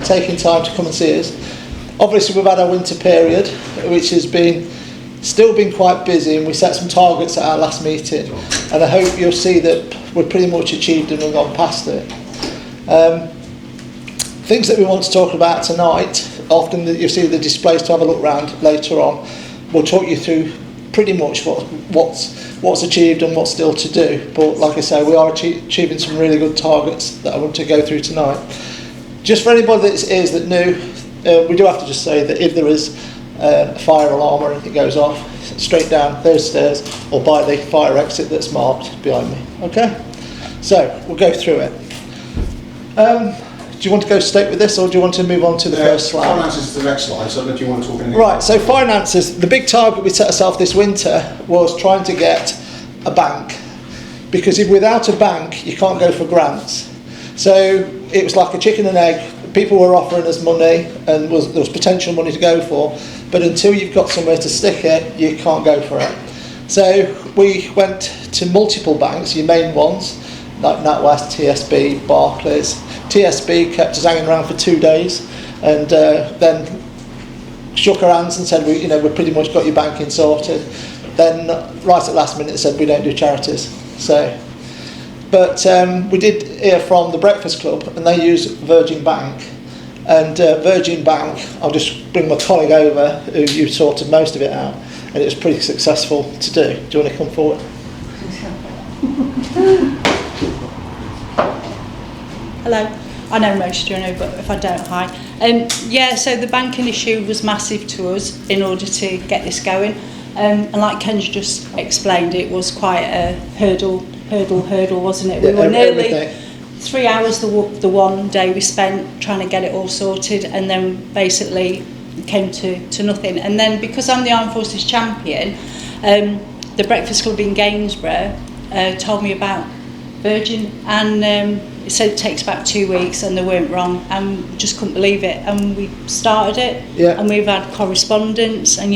taking time to come and see us. Obviously, we've had our winter period, which has still been quite busy, and we set some targets at our last meeting, and I hope you'll see that we've pretty much achieved and we've gone past it. Things that we want to talk about tonight, often you'll see the displays to have a look round later on. We'll talk you through pretty much what's achieved and what's still to do, but like I say, we are achieving some really good targets that I want to go through tonight. Just for anybody that knew, we do have to just say that if there is a fire alarm or anything goes off, straight down those stairs or by the fire exit that's marked behind me. Okay, so we'll go through it. Do you want to go straight with this, or do you want to move on to the first slide? Finances is the next slide, so do you want to talk anything? Right, so finances, the big target we set ourselves this winter was trying to get a bank, because if without a bank you can't go for grants. So it was like a chicken and egg. People were offering us money, and there was potential money to go for, but until you've got somewhere to stick it, you can't go for it. So we went to multiple banks, your main ones, like NatWest, TSB, Barclays. TSB kept us hanging around for 2 days, and then shook our hands and said, we've pretty much got your banking sorted. Then right at last minute they said we don't do charities. But we did hear from the Breakfast Club, and they use Virgin Bank. And Virgin Bank, I'll just bring my colleague over, who you sorted most of it out, and it was pretty successful to do. Do you want to come forward? Hello. I know most of you know, but if I don't, hi. So the banking issue was massive to us in order to get this going. And like Ken's just explained, it was quite a hurdle, wasn't it? We were nearly 3 hours the one day we spent trying to get it all sorted, and then basically came to nothing. And then because I'm the Armed Forces champion, the Breakfast Club in Gainsborough told me about Virgin, and it said it takes about 2 weeks, and they weren't wrong, and we just couldn't believe it. And we started it, and we've had correspondence, and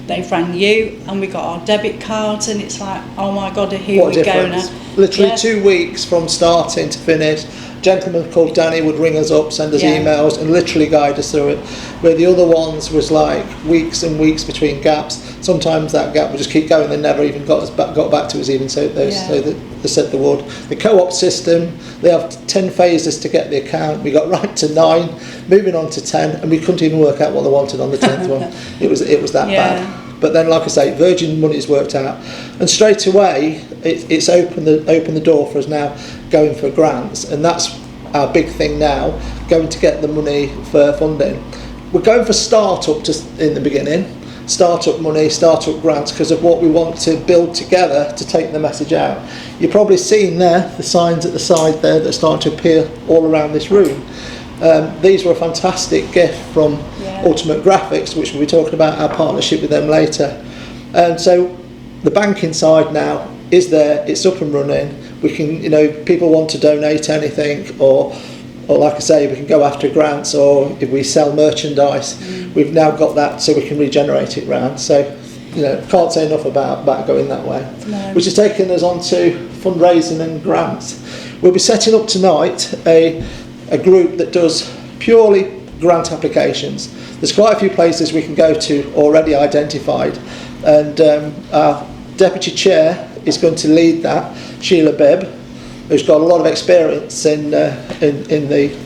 they've rang you, and we got our debit cards, and it's like, oh my God, here we go now. Literally 2 weeks from starting to finish. A gentleman called Danny would ring us up, send us emails, and literally guide us through it. Where the other ones was like weeks and weeks between gaps. Sometimes that gap would just keep going. They never even got back to us even, so they said they would. The co-op system, they have 10 phases to get the account. We got right to 9, moving on to 10, and we couldn't even work out what they wanted on the 10th one. It was that bad. But then, like I say, Virgin Money's worked out, and straight away it's opened the door for us now going for grants, and that's our big thing now, going to get the money for funding. We're going for start-up in the beginning, start-up money, start-up grants, because of what we want to build together to take the message out. You've probably seen there the signs at the side there that are starting to appear all around this room. These were a fantastic gift from Ultimate Graphics, which we'll be talking about our partnership with them later. And so the banking side now is there, it's up and running. We can, people want to donate anything, or like I say, we can go after grants, or if we sell merchandise, we've now got that so we can regenerate it round. So, can't say enough about going that way. No. Which has taken us on to fundraising and grants. We'll be setting up tonight a group that does purely grant applications. There's quite a few places we can go to already identified, and our deputy chair is going to lead that, Sheila Bibb, who's got a lot of experience in the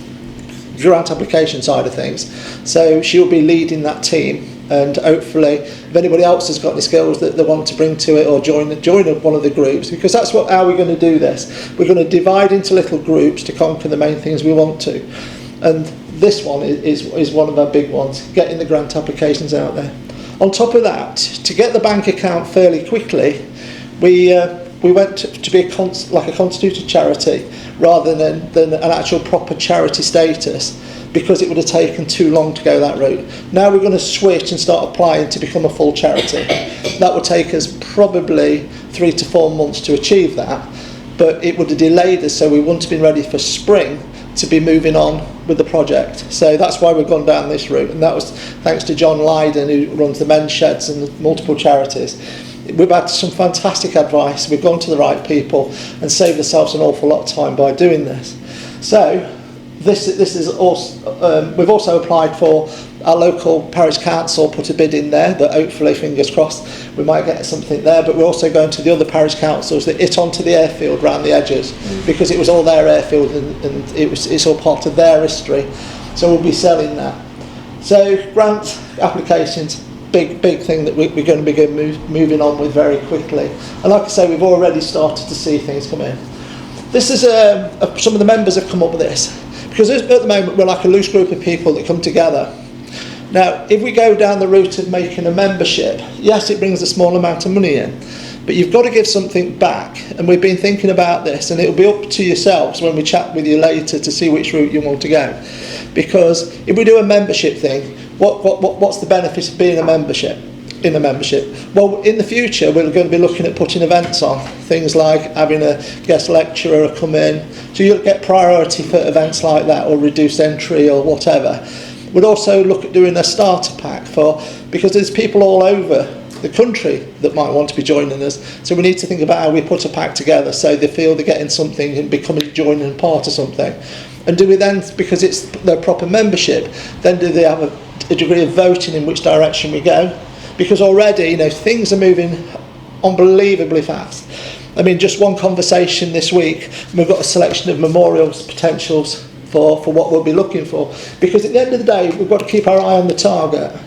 grant application side of things. So she'll be leading that team, and hopefully if anybody else has got any skills that they want to bring to it, or join one of the groups, because that's how we're going to do this. We're going to divide into little groups to conquer the main things we want to, and this one is one of our big ones, getting the grant applications out there. On top of that, to get the bank account fairly quickly, we went to be a constituted charity rather than an actual proper charity status, because it would have taken too long to go that route. Now we're going to switch and start applying to become a full charity. That would take us probably 3 to 4 months to achieve that, but it would have delayed us, so we wouldn't have been ready for spring to be moving on with the project. So that's why we've gone down this route, and that was thanks to John Lydon, who runs the men's sheds and the multiple charities. We've had some fantastic advice, we've gone to the right people and saved ourselves an awful lot of time by doing this. So this is also, we've also applied for our local parish council, put a bid in there that hopefully, fingers crossed, we might get something there, but we're also going to the other parish councils that hit onto the airfield around the edges, because it was all their airfield and it's all part of their history, so we'll be selling that. So grant applications, big thing that we're going to be moving on with very quickly, and like I say, we've already started to see things come in. This is some of the members have come up with this, because at the moment we're like a loose group of people that come together. Now, if we go down the route of making a membership, yes, it brings a small amount of money in, but you've got to give something back, and we've been thinking about this, and it'll be up to yourselves when we chat with you later to see which route you want to go. Because if we do a membership thing, what's the benefit of being a membership? In a membership? Well, in the future we're going to be looking at putting events on, things like having a guest lecturer come in, so you'll get priority for events like that, or reduced entry or whatever. We'd also look at doing a starter pack because there's people all over the country that might want to be joining us, so we need to think about how we put a pack together so they feel they're getting something and becoming joining part of something. And do we then, because it's their proper membership, then do they have a degree of voting in which direction we go? Because already, things are moving unbelievably fast. I mean, just one conversation this week, and we've got a selection of memorials potentials for what we'll be looking for. Because at the end of the day, we've got to keep our eye on the target.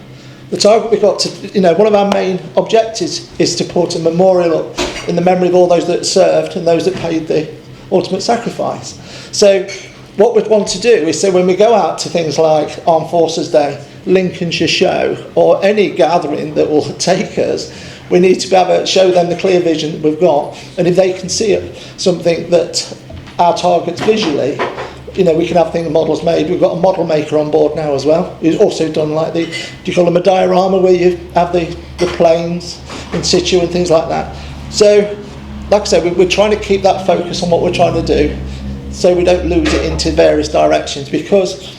The target we've got to, one of our main objectives is to put a memorial up in the memory of all those that served and those that paid the ultimate sacrifice. So what we'd want to do is, so when we go out to things like Armed Forces Day, Lincolnshire Show, or any gathering that will take us, we need to be able to show them the clear vision that we've got, and if they can see it, something that our targets visually, we can have things, models made. We've got a model maker on board now as well. He's also done like do you call them a diorama, where you have the planes in situ and things like that. So, like I said, we're trying to keep that focus on what we're trying to do, so we don't lose it into various directions, because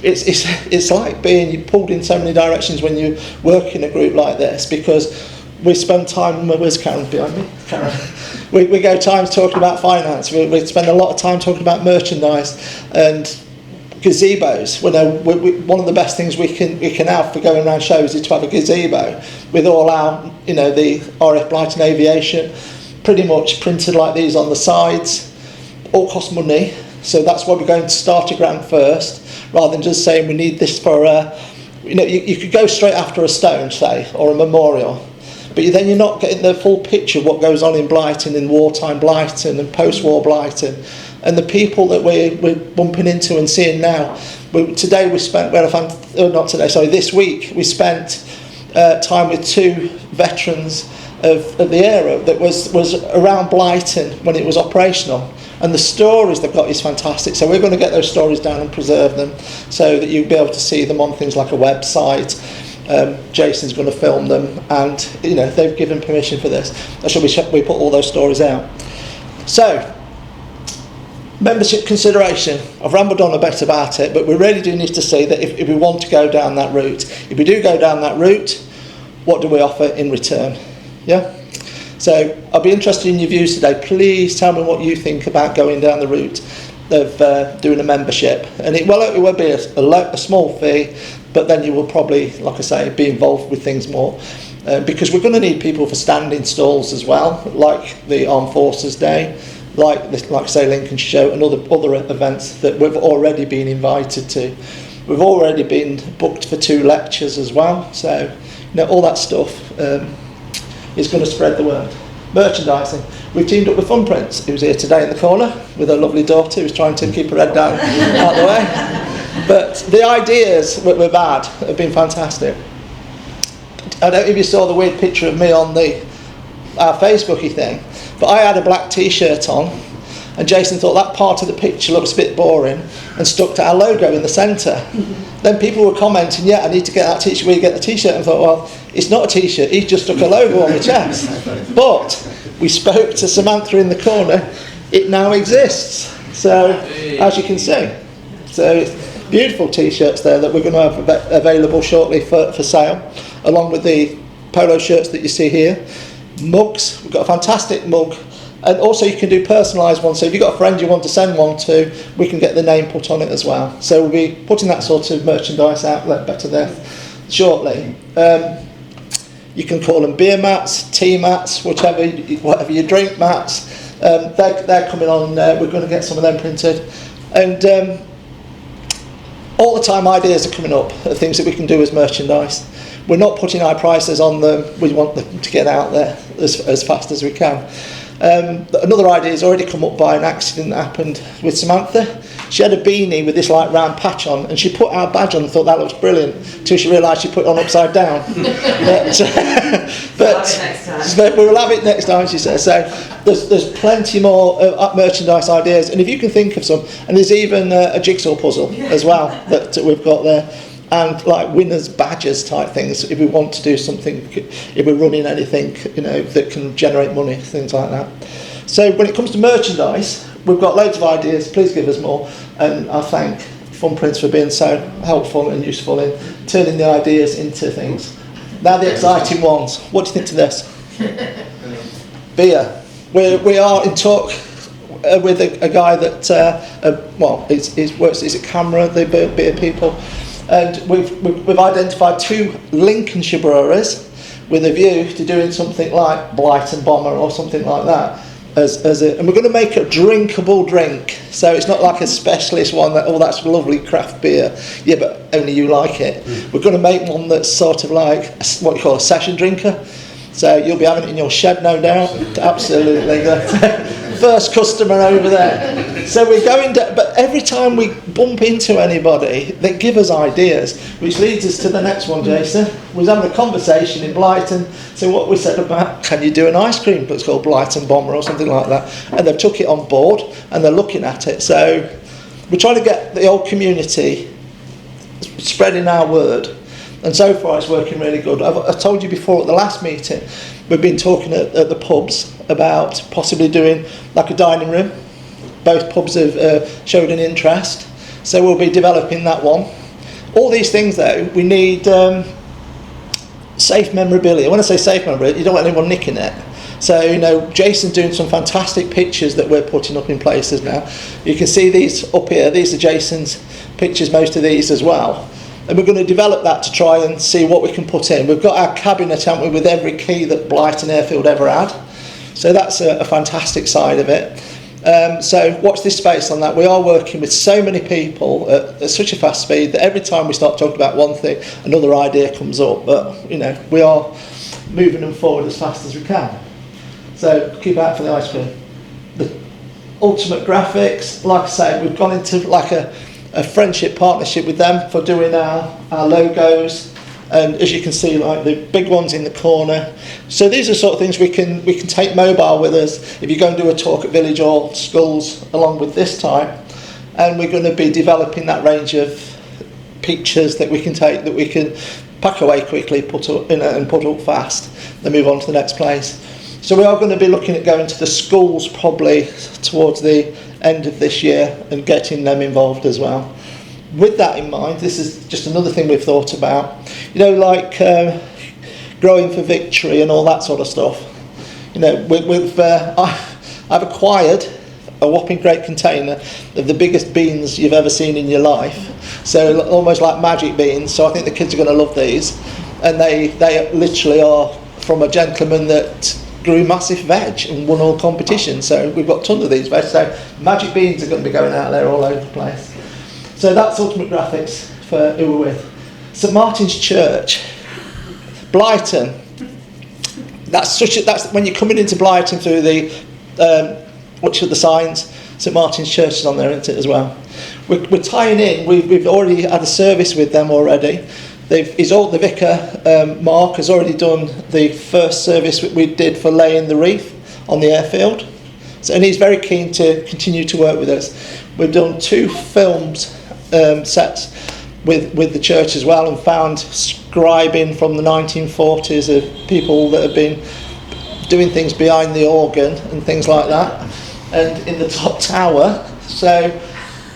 it's like being pulled in so many directions when you work in a group like this, because we spend time, where's Karen behind me? Karen. We go times talking about finance, we spend a lot of time talking about merchandise and gazebos. One of the best things we can have for going around shows is to have a gazebo with all our, the RAF Blyton Aviation, pretty much printed like these on the sides, all cost money. So that's why we're going to start a grant first, rather than just saying we need this for you could go straight after a stone, say, or a memorial, but then you're not getting the full picture of what goes on in Blyton, in wartime Blyton and post-war Blyton, and the people that we're bumping into and seeing now. This week we spent time with two veterans of the era that was around Blyton when it was operational. And the stories they've got is fantastic. So we're going to get those stories down and preserve them, so that you'll be able to see them on things like a website. Jason's going to film them, and they've given permission for this. We put all those stories out. So, membership consideration. I've rambled on a bit about it, but we really do need to see that if we want to go down that route, if we do go down that route, what do we offer in return? Yeah? So I'll be interested in your views today. Please tell me what you think about going down the route of doing a membership. And it will be a small fee, but then you will probably, like I say, be involved with things more. Because we're going to need people for standing stalls as well, like the Armed Forces Day, like I say, Lincolnshire Show, and other events that we've already been invited to. We've already been booked for 2 lectures as well. So, all that stuff is going to spread the word. Merchandising. We've teamed up with Funprints, who's here today in the corner with her lovely daughter who's trying to keep her head down out the way. But the ideas we've had have been fantastic. I don't know if you saw the weird picture of me on our Facebooky thing, but I had a black t-shirt on, and Jason thought that part of the picture looks a bit boring and stuck to our logo in the centre. Then people were commenting, I need to get that t-shirt, where you get the t-shirt? And I thought, well, it's not a t-shirt, he's just stuck a logo on the chest. But we spoke to Samantha in the corner, it now exists. So, as you can see. So, it's beautiful t-shirts there that we're going to have available shortly for sale, along with the polo shirts that you see here. Mugs, we've got a fantastic mug And also you can do personalised ones. So if you've got a friend you want to send one to, we can get the name put on it as well. So we'll be putting that sort of merchandise outlet better there shortly. You can call them beer mats, tea mats, whatever you drink mats. They're coming on. We're going to get some of them printed. And all the time ideas are coming up of things that we can do as merchandise. We're not putting high prices on them. We want them to get out there as fast as we can. Another idea has already come up by an accident that happened with Samantha. She had a beanie with this like round patch on, and she put our badge on and thought that looks brilliant, until she realised she put it on upside down. but we will have it next time, she says. So there's plenty more merchandise ideas, and if you can think of some, and there's even a jigsaw puzzle as well that we've got there. And like winners badges type things, if we want to do something, if we're running anything, that can generate money, things like that. So when it comes to merchandise, we've got loads of ideas. Please give us more, and I thank Fun Prints for being so helpful and useful in turning the ideas into things. Now the exciting ones. What do you think to this? Beer. We are in talk with a guy that works as a camera, the beer people. And we've identified 2 Lincolnshire breweries with a view to doing something like Blyton Bomber or something like that. And we're going to make a drinkable drink. So it's not like a specialist one that, that's lovely craft beer. Yeah, but only you like it. We're going to make one that's sort of like what you call a session drinker. So you'll be having it in your shed, no doubt. Absolutely. First customer over there. So we're going to, but every time we bump into anybody, they give us ideas, which leads us to the next one, Jason. We was having a conversation in Blyton. So what we said about, can you do an ice cream that's called Blyton Bomber or something like that? And they've took it on board and they're looking at it. So we're trying to get the old community spreading our word. And so far it's working really good. I told you before at the last meeting, we've been talking at the pubs about possibly doing like a dining room. Both pubs have showed an interest, so we'll be developing that one. All these things though, we need safe memorabilia. When I say safe memorabilia, you don't want anyone nicking it. So, Jason's doing some fantastic pictures that we're putting up in places now. You can see these up here. These are Jason's pictures, most of these as well. And we're going to develop that to try and see what we can put in. We've got our cabinet, haven't we, with every key that Blyton Airfield ever had. So that's a fantastic side of it. So watch this space on that. We are working with so many people at such a fast speed that every time we start talking about one thing, another idea comes up. But, we are moving them forward as fast as we can. So keep out for the ice cream. The Ultimate Graphics, like I say, we've gone into like a friendship partnership with them for doing our logos, and as you can see, like the big ones in the corner. So these are sort of things we can take mobile with us if you go and do a talk at village or schools along with this type, and we're going to be developing that range of pictures that we can take, that we can pack away quickly, put up and put up fast, then move on to the next place. So we are going to be looking at going to the schools probably towards the end of this year and getting them involved as well. With that in mind, this is just another thing we've thought about. Like growing for victory and all that sort of stuff. I've acquired a whopping great container of the biggest beans you've ever seen in your life. So almost like magic beans. So I think the kids are going to love these. And they literally are from a gentleman that grew massive veg and won all competitions. So we've got tons of these veg. So magic beans are going to be going out there all over the place. So that's Ultimate Graphics for who we're with. St Martin's Church, Blyton. That's when you're coming into Blyton through the watch at the signs. St Martin's Church is on there, isn't it, as well? We're tying in. We've already had a service with them already. The vicar, Mark, has already done the first service we did for laying the reef on the airfield. So, and he's very keen to continue to work with us. We've done 2 films sets with the church as well, and found scribing from the 1940s of people that have been doing things behind the organ and things like that, and in the top tower. So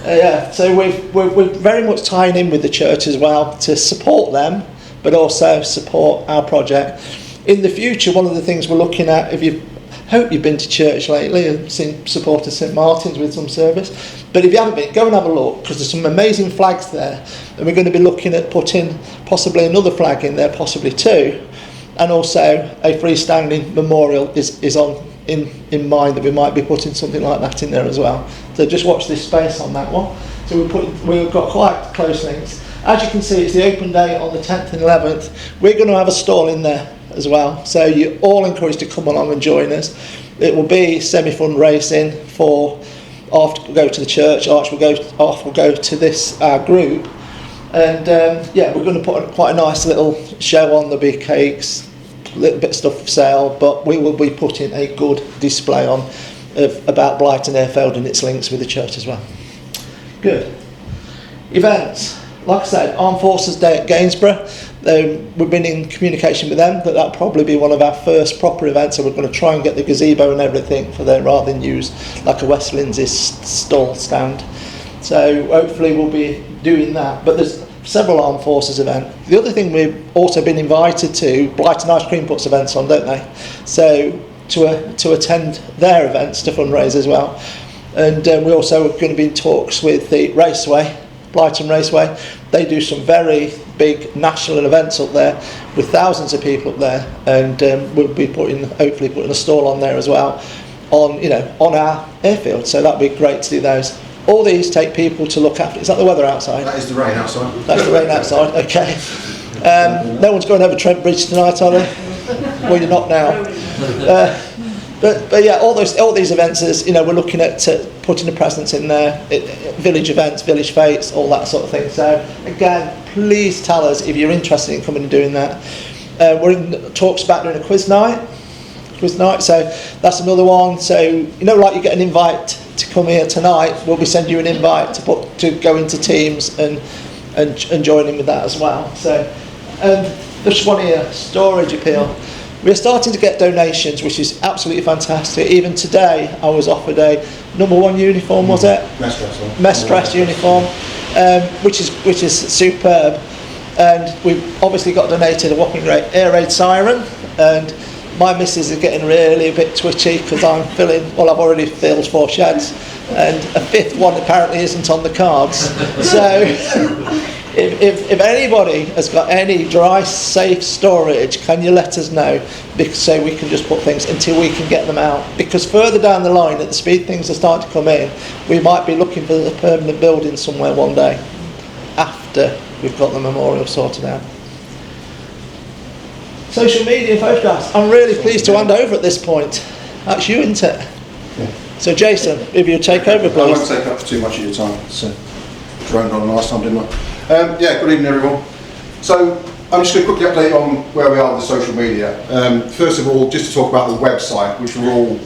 we're very much tying in with the church as well to support them, but also support our project. In the future, one of the things we're looking at, if you've Hope you've been to church lately and seen supported St Martin's with some service. But if you haven't been, go and have a look, because there's some amazing flags there, and we're going to be looking at putting possibly another flag in there, possibly two, and also a freestanding memorial is on in mind that we might be putting something like that in there as well. So just watch this space on that one. So we've got quite close links. As you can see, it's the open day on the 10th and 11th. We're going to have a stall in there as well, so you're all encouraged to come along and join us. It will be semi-fund racing for after we go to the church. Arch will go to this group, and yeah, we're going to put quite a nice little show on. There'll be cakes, a little bit of stuff for sale, but we will be putting a good display on about Blyton Airfield and its links with the church as well. Good. Events. Like I said, Armed Forces Day at Gainsborough. We've been in communication with them that that'll probably be one of our first proper events, so we're going to try and get the gazebo and everything for them rather than use like a West Lindsay stall stand. So hopefully we'll be doing that. But there's several Armed Forces events. The other thing, we've also been invited to, Blyton Ice Cream puts events on, don't they? So to attend their events to fundraise as well. And we're also going to be in talks with the Raceway, Blyton Raceway. They do some very big national events up there with thousands of people up there, and we'll be hopefully putting a stall on there as well on our airfield. So that'd be great to do those. All these take people to look after. Is that the weather outside? That is the rain outside. That's the rain outside. Okay. No one's going over Trent Bridge tonight, are they? Well, you're not now. But yeah, all these events is, we're looking at putting a presence in there, village events, village fetes, all that sort of thing. So again, please tell us if you're interested in coming and doing that. We're in talks about doing a quiz night. So that's another one. So like you get an invite to come here tonight, we'll be sending you an invite to go into teams and join in with that as well. So there's one here, storage appeal. We're starting to get donations, which is absolutely fantastic. Even today, I was offered a number 1 uniform, was it? Mess dress uniform, which is superb. And we've obviously got donated a whopping air raid siren, and my missus is getting really a bit twitchy because I've already filled 4 sheds, and a 5th one apparently isn't on the cards. So if anybody has got any dry, safe storage, can you let us know, so we can just put things until we can get them out? Because further down the line, at the speed things are starting to come in, we might be looking for a permanent building somewhere one day after we've got the memorial sorted out. Social media photographs. I'm really pleased to hand over at this point. That's you, isn't it? Yeah. So Jason, if you take over, please. I won't take up too much of your time. So droned on last time, didn't I? Yeah, good evening everyone. So I'm just going to quickly update on where we are with the social media. First of all, just to talk about the website, which we're all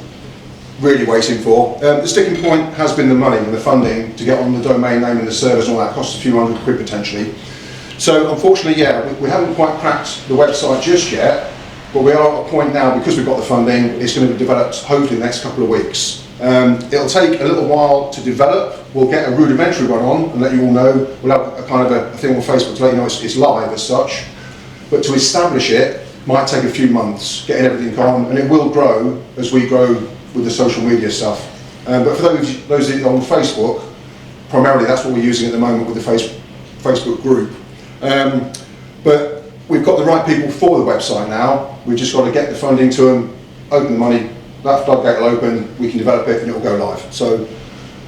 really waiting for. The sticking point has been the money and the funding to get on the domain name and the servers and all that. Costs a few £100 potentially. So unfortunately, yeah, we haven't quite cracked the website just yet, but we are at a point now, because we've got the funding, it's going to be developed hopefully in the next couple of weeks. It'll take a little while to develop. We'll get a rudimentary one on and let you all know. We'll have a kind of a thing on Facebook to let you know it's live as such. But to establish it might take a few months, getting everything on, and it will grow as we grow with the social media stuff. But for those that are on Facebook, primarily that's what we're using at the moment with the Facebook group. But we've got the right people for the website now. We've just got to get the funding to them, open the money, that floodgate will open, we can develop it and it will go live. So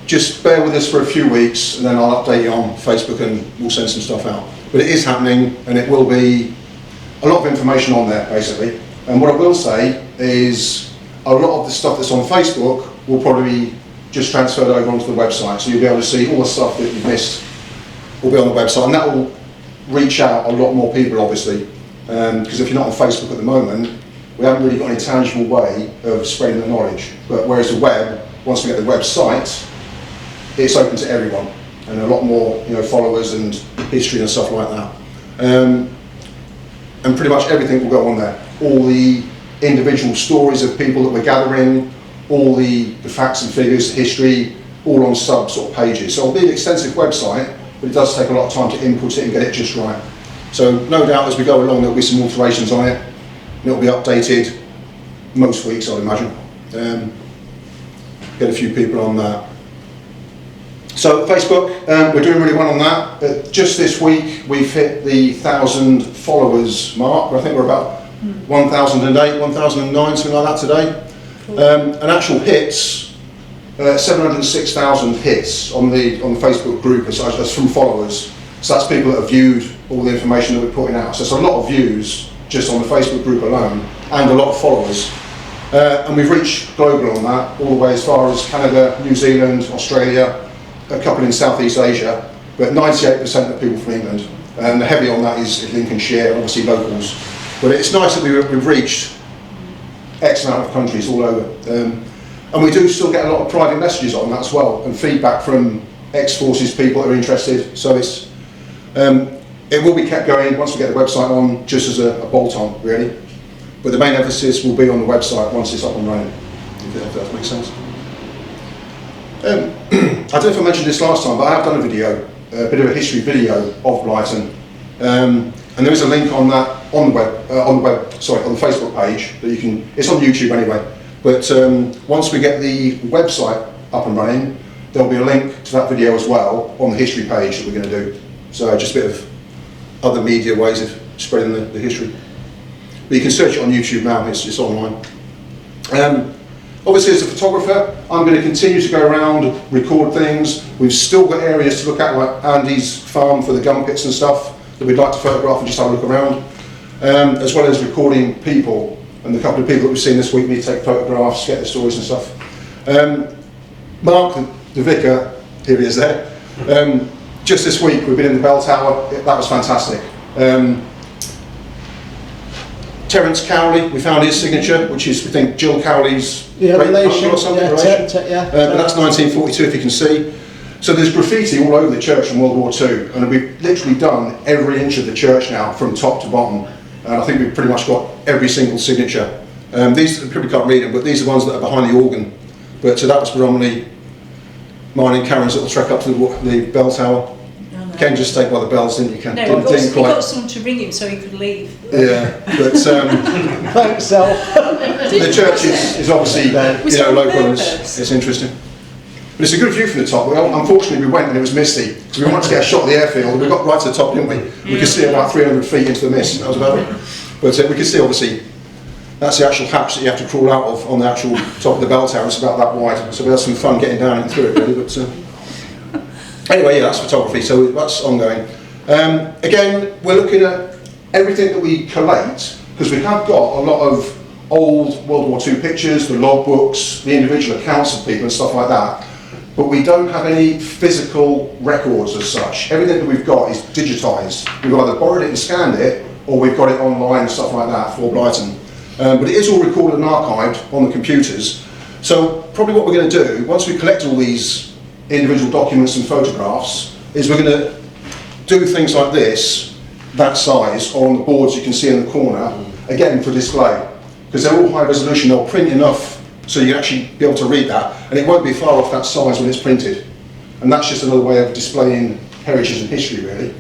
just bear with us for a few weeks and then I'll update you on Facebook and we'll send some stuff out. But it is happening and it will be a lot of information on there basically. And what I will say is a lot of the stuff that's on Facebook will probably be just transferred over onto the website. So you'll be able to see all the stuff that you've missed will be on the website, and that will reach out a lot more people obviously. Because if you're not on Facebook at the moment, we haven't really got any tangible way of spreading the knowledge. But whereas the web, once we get the website, it's open to everyone, and a lot more, followers and history and stuff like that. And pretty much everything will go on there. All the individual stories of people that we're gathering, all the facts and figures, history, all on sort of pages. So it'll be an extensive website, but it does take a lot of time to input it and get it just right. So no doubt as we go along there'll be some alterations on it. It'll be updated most weeks, I'd imagine. Get a few people on that. So Facebook, we're doing really well on that. Just this week we've hit the 1,000 followers mark. I think we're about 1,008, 1,009, something like that today. Cool. And actual hits, 706,000 hits on the Facebook group as from followers. So that's people that have viewed all the information that we're putting out. So it's a lot of views just on the Facebook group alone, and a lot of followers. And we've reached global on that, all the way as far as Canada, New Zealand, Australia, a couple in Southeast Asia, but 98% of people from England. And the heavy on that is Lincolnshire, obviously locals. But it's nice that we've reached X amount of countries all over. And we do still get a lot of private messages on that as well, and feedback from ex-forces people that are interested. So it's, it will be kept going once we get the website on, just as a bolt-on, really. But the main emphasis will be on the website once it's up and running, if that makes sense. I don't know if I mentioned this last time, but I have done a video, a bit of a history video of Blyton, and there is a link on that on the Facebook page that you can. It's on YouTube anyway. But once we get the website up and running, there'll be a link to that video as well on the history page that we're going to do. So just a bit of other media ways of spreading the history. But you can search it on YouTube now. It's online. Obviously, as a photographer, I'm going to continue to go around, record things. We've still got areas to look at, like Andy's farm for the gun pits and stuff, that we'd like to photograph and just have a look around. As well as recording people, and the couple of people that we've seen this week need to take photographs, get their stories and stuff. Mark, the vicar, here he is there. Just this week, we've been in the bell tower. That was fantastic. Terence Cowley, we found his signature, which is, we think, Jill Cowley's relation, or something. But that's 1942, if you can see. So there's graffiti all over the church in World War II, and we've literally done every inch of the church now, from top to bottom. And I think we've pretty much got every single signature. These, you probably can't read them, but these are the ones that are behind the organ. But so that was predominantly mine and Karen's little trek up to the bell tower. Ken just stayed by the bells, didn't you, Ken? No, he got someone to ring him so he could leave. Yeah, but thanks, Sal. the church is obviously local, and it's interesting. But it's a good view from the top. Well, unfortunately, we went and it was misty, because we wanted to get a shot of the airfield. We got right to the top, didn't we? We could see about 300 feet into the mist. That was about it. But we could see, obviously, that's the actual hatch that you have to crawl out of on the actual top of the bell tower. It's about that wide. So we had some fun getting down and through it, really. But anyway, yeah, that's photography, so that's ongoing. Again, we're looking at everything that we collate, because we have got a lot of old World War II pictures, the logbooks, the individual accounts of people and stuff like that, but we don't have any physical records as such. Everything that we've got is digitised. We've either borrowed it and scanned it, or we've got it online and stuff like that for Blyton. But it is all recorded and archived on the computers. So probably what we're going to do, once we collect all these individual documents and photographs, is we're going to do things like this, that size, or on the boards you can see in the corner, again for display, because they're all high resolution. They'll print enough so you can actually be able to read that, and it won't be far off that size when it's printed. And that's just another way of displaying heritage and history, really.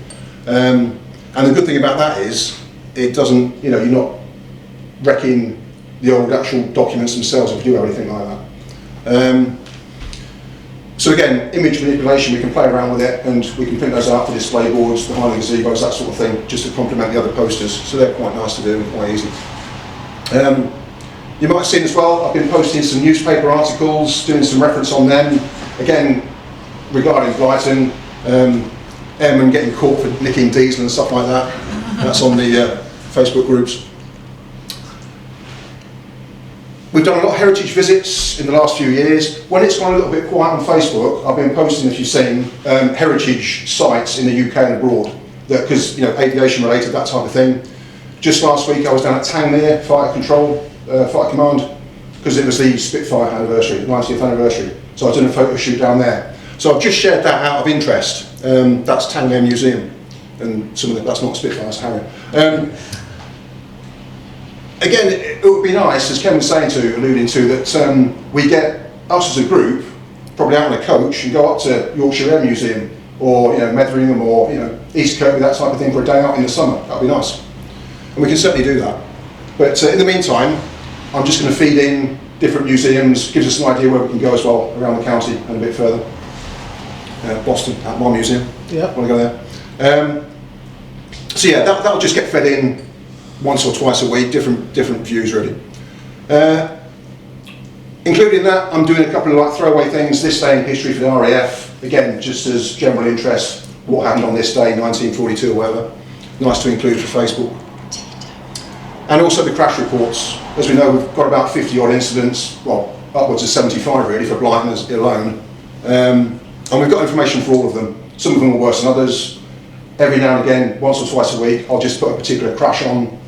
And the good thing about that is it doesn't, you're not wrecking the old actual documents themselves if you do have anything like that. So again, image manipulation, we can play around with it, and we can print those out for display boards, behind the gazebos, that sort of thing, just to complement the other posters. So they're quite nice to do and quite easy. You might have seen as well, I've been posting some newspaper articles, doing some reference on them. Again, regarding Blyton, airmen getting caught for nicking diesel and stuff like that. That's on the Facebook groups. We've done a lot of heritage visits in the last few years. When it's gone a little bit quiet on Facebook, I've been posting, if you've seen, heritage sites in the UK and abroad, because aviation related, that type of thing. Just last week I was down at Tangmere Fighter Control, Fighter Command, because it was the Spitfire anniversary, 90th anniversary. So I was doing a photo shoot down there. So I've just shared that out of interest. That's Tangmere Museum, and some of the, that's not Spitfire, that's Harrier. Again, it would be nice, as Ken was alluding to, that we get us as a group, probably out on a coach, and go up to Yorkshire Air Museum, or Metheringham, or East Kirkby, that type of thing, for a day out in the summer. That would be nice, and we can certainly do that. But in the meantime, I'm just going to feed in different museums, gives us an idea where we can go as well around the county and a bit further. Boston, at my museum, Yeah. want to go there. So yeah, that'll just get fed in once or twice a week, different views really. Including that, I'm doing a couple of like throwaway things, this day in history for the RAF, again, just as general interest, what happened on this day, 1942 or whatever. Nice to include for Facebook. And also the crash reports. As we know, we've got about 50 odd incidents, well, upwards of 75 really for Blyton alone. And we've got information for all of them. Some of them are worse than others. Every now and again, once or twice a week, I'll just put a particular crash on.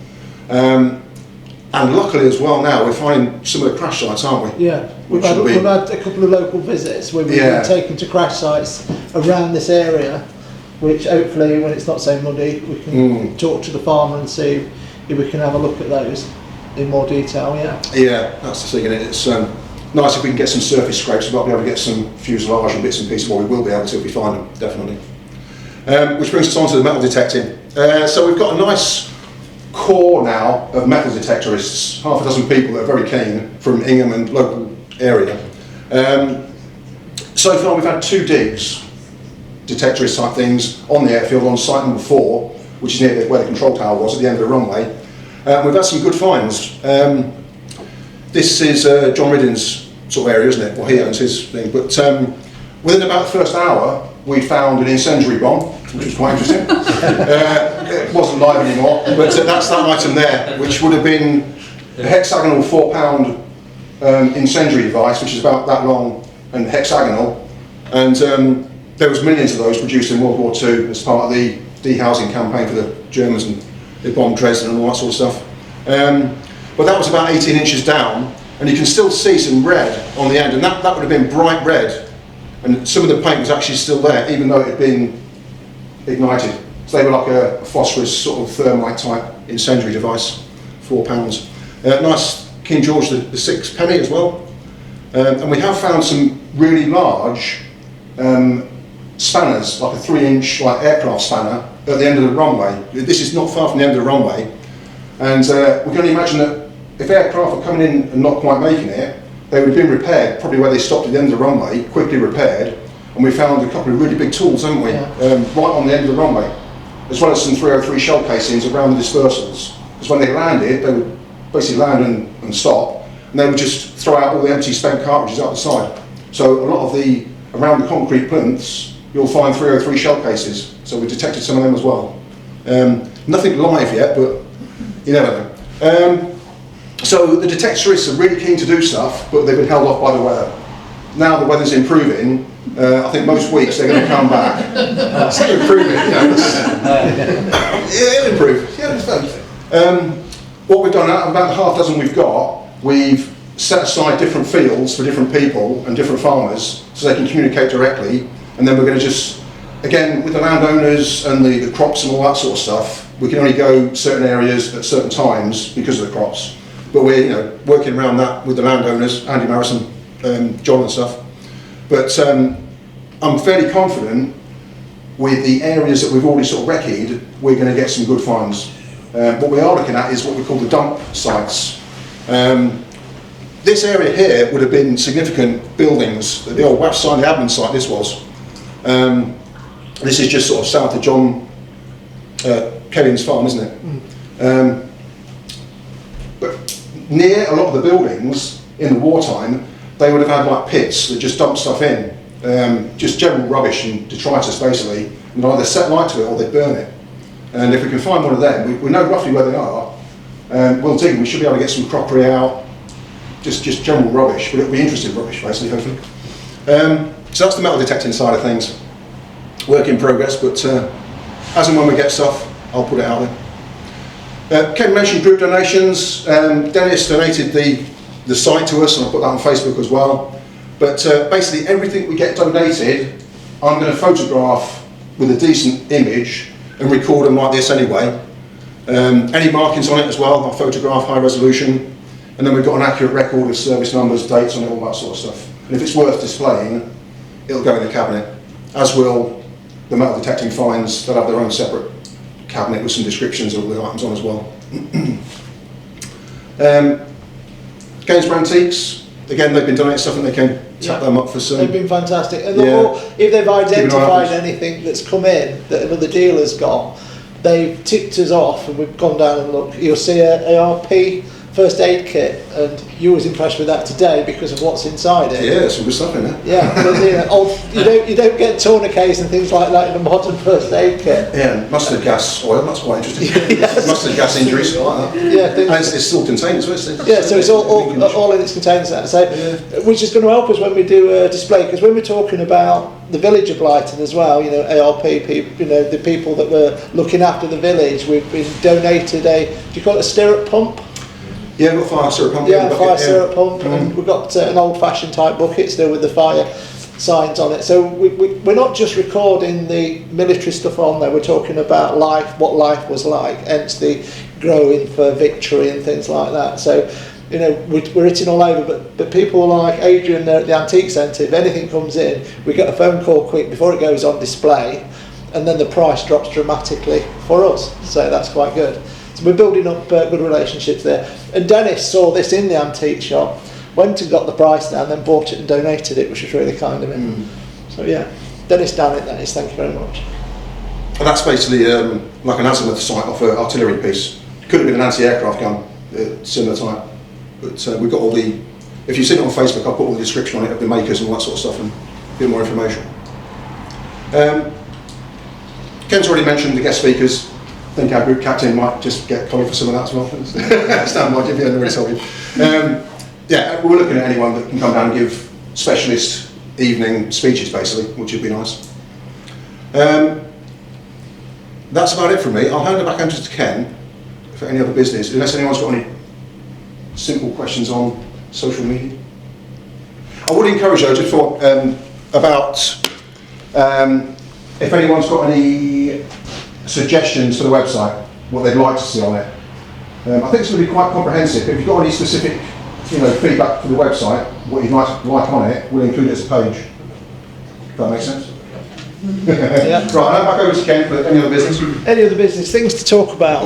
And luckily as well now, we're finding some of the crash sites, aren't we? Yeah, we've had a couple of local visits where we've been taken to crash sites around this area, which hopefully when it's not so muddy, we can talk to the farmer and see if we can have a look at those in more detail, Yeah, that's the thing, and it's nice if we can get some surface scrapes, we'll be able to get some fuselage and bits and pieces, well we will be able to if we find them, definitely. Which brings us on to the metal detecting. So we've got a nice core now of metal detectorists, half a dozen people that are very keen from Ingham and local area. So far we've had 2 digs, detectorist type things, on the airfield on site number 4, which is near where the control tower was at the end of the runway. We've had some good finds. This is John Riddin's sort of area, isn't it? Well, he owns his thing, but within about the first hour we found an incendiary bomb, which was quite interesting. It wasn't live anymore, but that's that item there, which would have been a hexagonal 4-pound incendiary device, which is about that long and hexagonal, and there was millions of those produced in World War II as part of the dehousing campaign for the Germans, and they bombed Dresden and all that sort of stuff. But that was about 18 inches down, and you can still see some red on the end, and that would have been bright red, and some of the paint was actually still there, even though it had been ignited. So they were like a phosphorus sort of thermite type incendiary device, 4 pounds. Nice King George the 6 penny as well. And we have found some really large spanners, like a 3-inch like aircraft spanner at the end of the runway. This is not far from the end of the runway, and we can only imagine that if aircraft are coming in and not quite making it, they would have been repaired, probably where they stopped at the end of the runway, quickly repaired, and we found a couple of really big tools, haven't we, right on the end of the runway, as well as some 303 shell casings around the dispersals, because when they landed, they would basically land and stop, and they would just throw out all the empty spent cartridges out the side. So a lot of the, around the concrete plinths, you'll find 303 shell cases, so we detected some of them as well. Nothing live yet, but you never know. So the detectorists are really keen to do stuff, but they've been held off by the weather. Now the weather's improving, I think most weeks they're going to come back. It's not improving, you know. Yeah, it'll improve. Yeah, it's fun. What we've done, out of about the half dozen we've got, we've set aside different fields for different people and different farmers so they can communicate directly, and then we're going to just, again, with the landowners and the crops and all that sort of stuff, we can only go certain areas at certain times because of the crops. But we're working around that with the landowners, Andy Marrison, John and stuff. But I'm fairly confident with the areas that we've already sort of recce'd, we're going to get some good finds. What we are looking at is what we call the dump sites. This area here would have been significant buildings. The old WAF site, the admin site, this was. This is just sort of south of John Kevin's farm, isn't it? But near a lot of the buildings in the wartime, they would have had like pits that just dumped stuff in, just general rubbish and detritus basically, and they'd either set light to it or they'd burn it. And if we can find one of them, we know roughly where they are, we'll dig them. We should be able to get some crockery out, just general rubbish, but it'll be interesting rubbish basically, hopefully. So that's the metal detecting side of things. Work in progress, but as and when we get stuff, I'll put it out there. Ken mentioned group donations. Dennis donated the site to us, and I'll put that on Facebook as well. But basically everything we get donated, I'm going to photograph with a decent image and record them like this anyway. Any markings on it as well, I'll photograph high resolution, and then we've got an accurate record of service numbers, dates on it, all that sort of stuff. And if it's worth displaying, it'll go in the cabinet, as will the metal detecting finds. They'll have their own separate cabinet with some descriptions of all the items on as well. Gainsborough Antiques, again, they've been donating stuff and they can tap them up for some. They've been fantastic. And Yeah. if they've identified Keeping an eye on anything that's come in that another dealer's got, they've ticked us off and we've gone down and looked. You'll see a ARP first aid kit, and you was impressed with that today because of what's inside it. Yeah, some good stuff in there. Yeah, you don't get tourniquets and things like that in a modern first aid kit. Yeah, and mustard gas oil, that's quite interesting. Yes. Mustard gas injuries, like that. Yeah, And it's still contained as well, isn't it? yeah, so it's all in its containers. So, which is going to help us when we do a display, because when we're talking about the village of Blyton as well, you know, ARP people, you know, the people that were looking after the village, we've been donated do you call it a stirrup pump? Yeah, we've got fire syrup pump. Yeah, fire syrup pump, and we've got an old-fashioned type bucket still with the fire signs on it. So we're not just recording the military stuff on there, we're talking about life, what life was like, hence the growing for victory and things like that. So, you know, we're hitting all over, but people like Adrian there at the Antique Centre, if anything comes in, we get a phone call quick before it goes on display, and then the price drops dramatically for us. So that's quite good. So we're building up good relationships there. And Dennis saw this in the antique shop, went and got the price down, then bought it and donated it, which was really kind of him. So yeah, Dennis down it, that is, thank you very much. And that's basically like an azimuth sight off an artillery piece. Could have been an anti-aircraft gun, similar type. But we've got all the, if you've seen it on Facebook, I'll put all the description on it of the makers and all that sort of stuff and a bit more information. Ken's already mentioned the guest speakers. I think our group captain might just get Colin for some of that as well. Stand by, if you haven't already told you. Yeah, we're looking at anyone that can come down and give specialist evening speeches, basically, which would be nice. That's about it from me. I'll hand it back over to Ken for any other business, unless anyone's got any simple questions on social media. I would encourage though, just for about if anyone's got any suggestions for the website, what they'd like to see on it. I think it's going to be quite comprehensive. If you've got any specific, you know, feedback for the website, what you'd like on it, we'll include it as a page. If that makes sense. Yeah. Right, I'll back over to Ken for any other business. Any other business, things to talk about.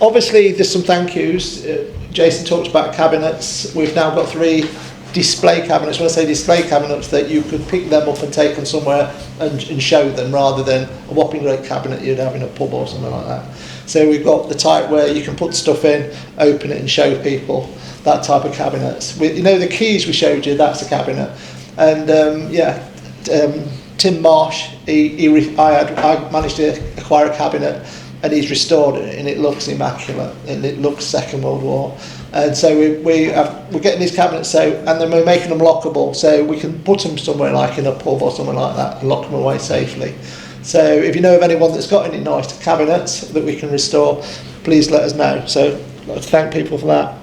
Obviously there's some thank yous. Jason talked about cabinets. We've now got 3 display cabinets. When I say display cabinets, that you could pick them up and take them somewhere and show them, rather than a whopping great cabinet you'd have in a pub or something like that. So we've got the type where you can put stuff in, open it and show people, that type of cabinets. You know, the keys we showed you, that's a cabinet. And Tim Marsh, I managed to acquire a cabinet and he's restored it, and it looks immaculate and it looks Second World War. And so we're getting these cabinets and then we're making them lockable, so we can put them somewhere like in a pub or something like that and lock them away safely. So if you know of anyone that's got any nice cabinets that we can restore, please let us know. So I'd like to thank people for that.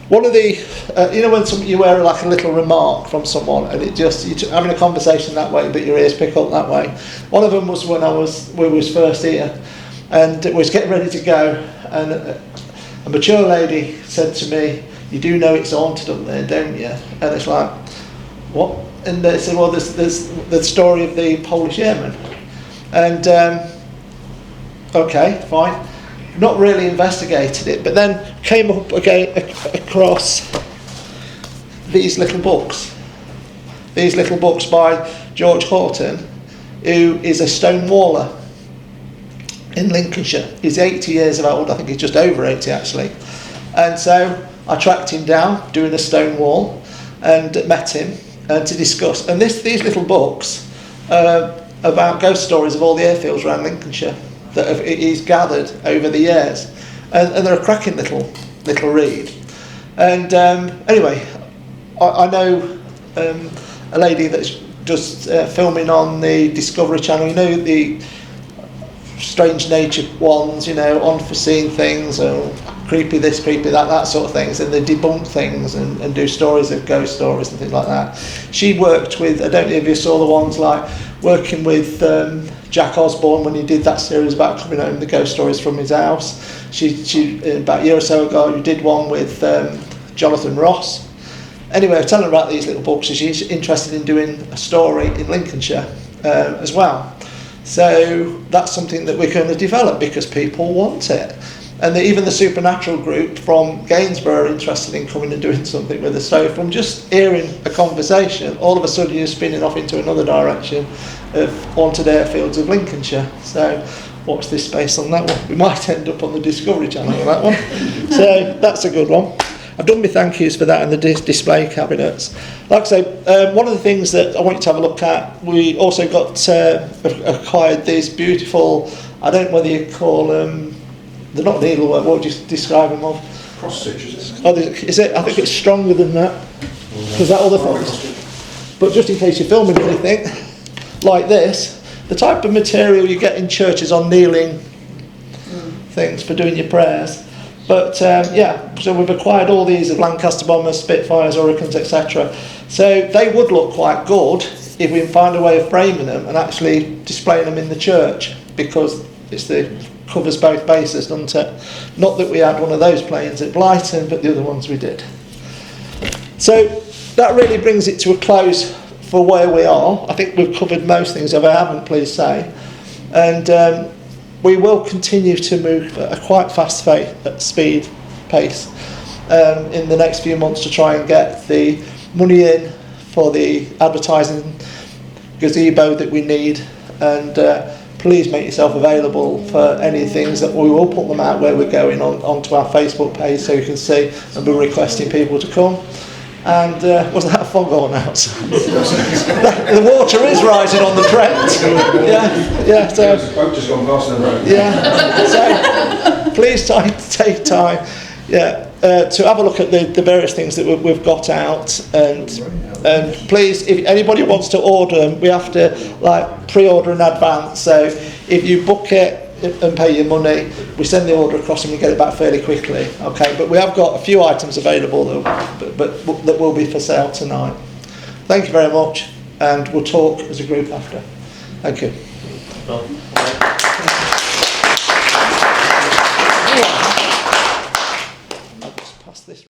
One of the, you know, when you wear like a little remark from someone and it just, you're having a conversation that way but your ears pick up that way. One of them was when we was first here and was getting ready to go, and a mature lady said to me, "You do know it's haunted up there, don't you?" And it's like, what? And they said, well, there's the story of the Polish airman. And okay, fine. Not really investigated it, but then came up again across these little books by George Horton, who is a stonewaller in Lincolnshire. He's 80 years old, I think he's just over 80 actually. And so I tracked him down doing a stone wall and met him to discuss. And these little books about ghost stories of all the airfields around Lincolnshire that he's gathered over the years, and they're a cracking little read. And anyway, I know a lady that's just filming on the Discovery Channel, you know, the strange nature ones, you know, unforeseen things, or creepy this, creepy that sort of things, and they debunk things and do stories of ghost stories and things like that. She worked with, I don't know if you saw the ones like working with Jack Osborne when he did that series about coming home, the ghost stories from his house. She about a year or so ago, you did one with Jonathan Ross. Anyway, I was telling her about these little books, and she's interested in doing a story in Lincolnshire as well. So that's something that we're going to develop because people want it. And even the Supernatural group from Gainsborough are interested in coming and doing something with us. So from just hearing a conversation, all of a sudden you're spinning off into another direction of haunted airfields of Lincolnshire. So watch this space on that one. We might end up on the Discovery Channel on that one. So that's a good one. I've done my thank yous for that and the display cabinets. Like I say, one of the things that I want you to have a look at, we also got acquired these beautiful, I don't know whether you call them, they're not needlework, what would you describe them of? Cross stitch, is it? Oh, is it? I think it's stronger than that. Is that other things? But just in case you're filming anything like this, the type of material you get in churches on kneeling things for doing your prayers. But yeah, so we've acquired all these of Lancaster bombers, Spitfires, Hurricanes, etc. So they would look quite good if we can find a way of framing them and actually displaying them in the church, because covers both bases, doesn't it? Not that we had one of those planes at Blyton, but the other ones we did. So that really brings it to a close for where we are. I think we've covered most things. If I haven't, please say. And we will continue to move at a quite fast pace in the next few months to try and get the money in for the advertising gazebo that we need. And please make yourself available for any things that we will put them out where we're going onto our Facebook page, so you can see, and we're requesting people to come. And was that a foghorn outside? The water is rising on the Trent. Yeah. So boat just gone past the road. Yeah. So please take time. Yeah. To have a look at the various things that we've got out, and please, if anybody wants to order them, we have to pre-order in advance. So if you book it and pay your money, we send the order across and we get it back fairly quickly. Okay, but we have got a few items available that will be for sale tonight. Thank you very much, and we'll talk as a group after. Thank you. I'll just pass this.